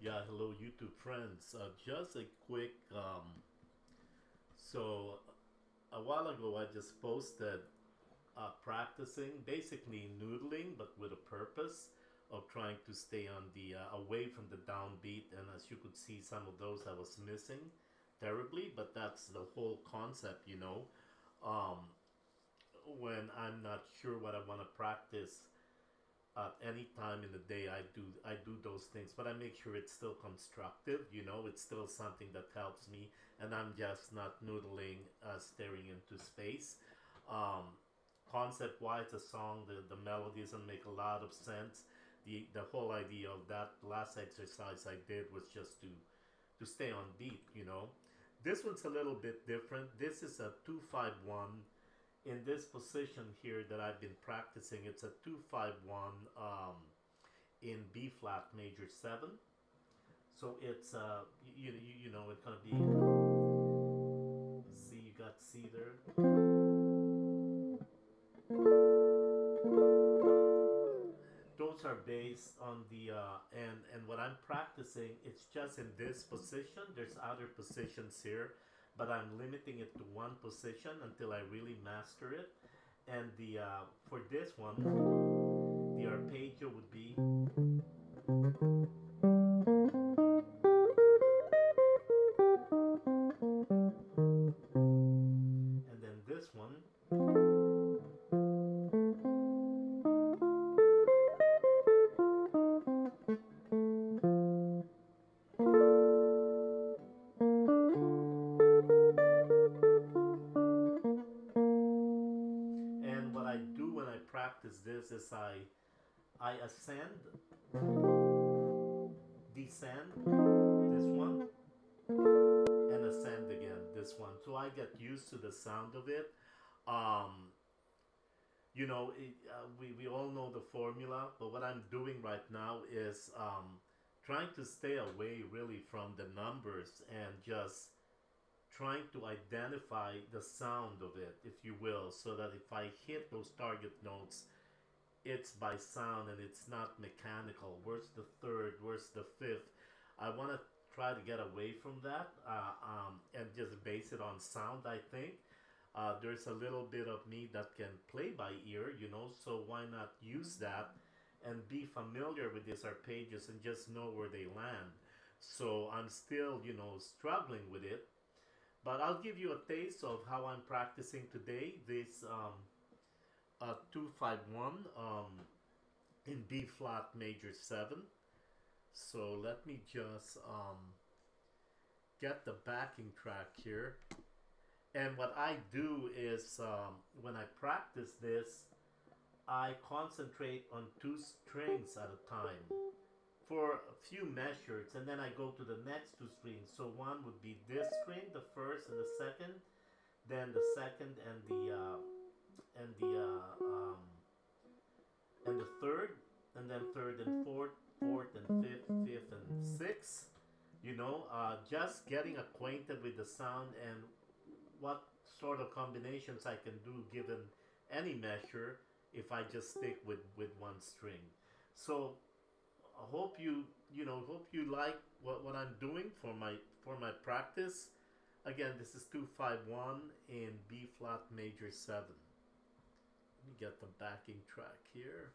Yeah, hello YouTube friends. Just a quick, so a while ago I just posted practicing, basically noodling, but with a purpose of trying to stay on the away from the downbeat. And as you could see, some of those I was missing terribly, but that's the whole concept. Um, when I'm not sure what I want to practice at any time in the day, I do those things, but I make sure it's still constructive. It's still something that helps me, and I'm just not noodling, staring into space. um, Concept wise, the song, the melody doesn't make a lot of sense. The whole idea of that last exercise I did was just to stay on beat. This one's a little bit different. This is a 251. In this position here that I've been practicing, it's a 251 in B flat major 7. So it's it's gonna be C. You got C there. Those are based on the and what I'm practicing. It's just in this position. There's other positions here, but I'm limiting it to one position until I really master it. And the for this one, the arpeggio would be, and then this one. And what I do when I practice this is I ascend, descend, this one, and ascend again, this one. So I get used to the sound of it. Um, we all know the formula, but what I'm doing right now is trying to stay away really from the numbers and just trying to identify the sound of it, if you will, so that if I hit those target notes, it's by sound and it's not mechanical. Where's the third? Where's the fifth? I want to try to get away from that and just base it on sound, I think. There's a little bit of me that can play by ear, so why not use that and be familiar with these arpeggios and just know where they land. So I'm still struggling with it, but I'll give you a taste of how I'm practicing today. This 251 in B flat major 7. So let me just get the backing track here. And what I do is when I practice this, I concentrate on two strings at a time for a few measures, and then I go to the next two strings. So one would be this string, the first and the second, then the second and the and the third, and then third and fourth, fourth and fifth, fifth and sixth. Just getting acquainted with the sound and what sort of combinations I can do given any measure if I just stick with one string. So I hope you like what I'm doing for my practice. Again, this is 251 in B flat major 7. Let me get the backing track here.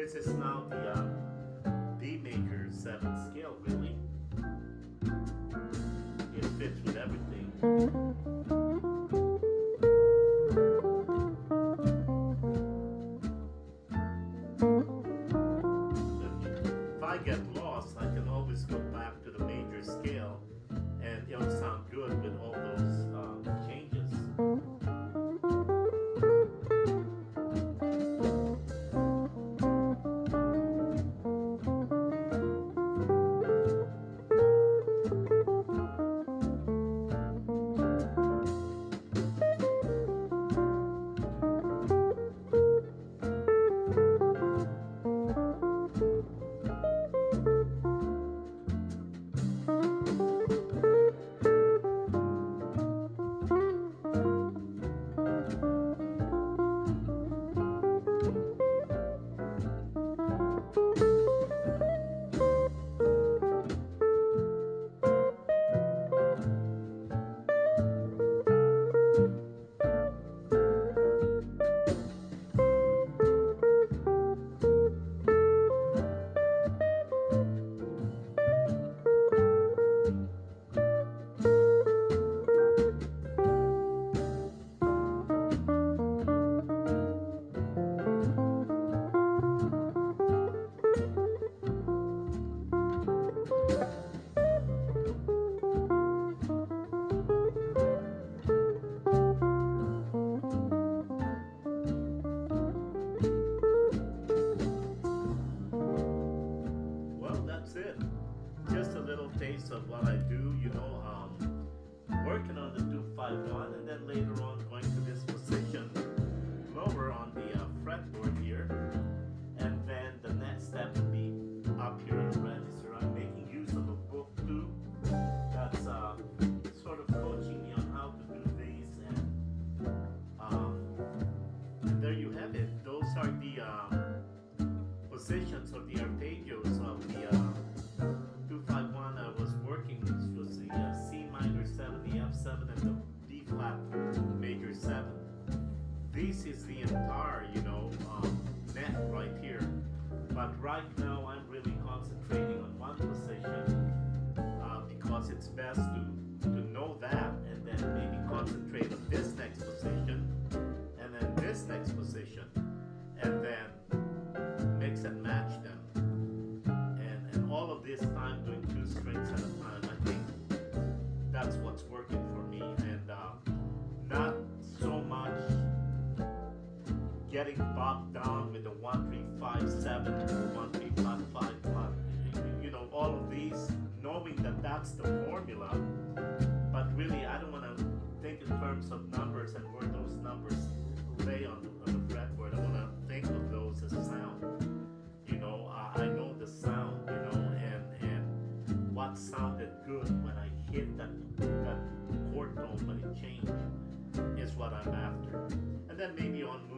This is now the D major 7 scale, really. It fits with everything. If I get lost, I can always go back to the major scale and it'll sound good with all those changes. Taste of what I do, working on the 251 and then later on going to this position lower on the fretboard here, and then the next step would be up here on the register. I'm making use of a book too that's sort of coaching me on how to do these, and there you have it. Those are the positions of the arpeggios of the 251 I was working, which was the C minor 7, the F7, and the D flat major 7. This is the entire, net right here. But right now I'm really concentrating on one position because it's best to know that, and then maybe concentrate on this next position, and then this next position, and then mix and match them. All of this time doing 2 strings at a time, I think that's what's working for me, and not so much getting bogged down with the 1-3-5-7, 1-3-5-5-1, all of these, knowing that that's the formula, but really I don't want to think in terms of numbers and where those numbers lay on the fretboard. I want to think of those as sound. I know the sound, and what sounded good when I hit that chord tone when it changed is what I'm after. And then maybe on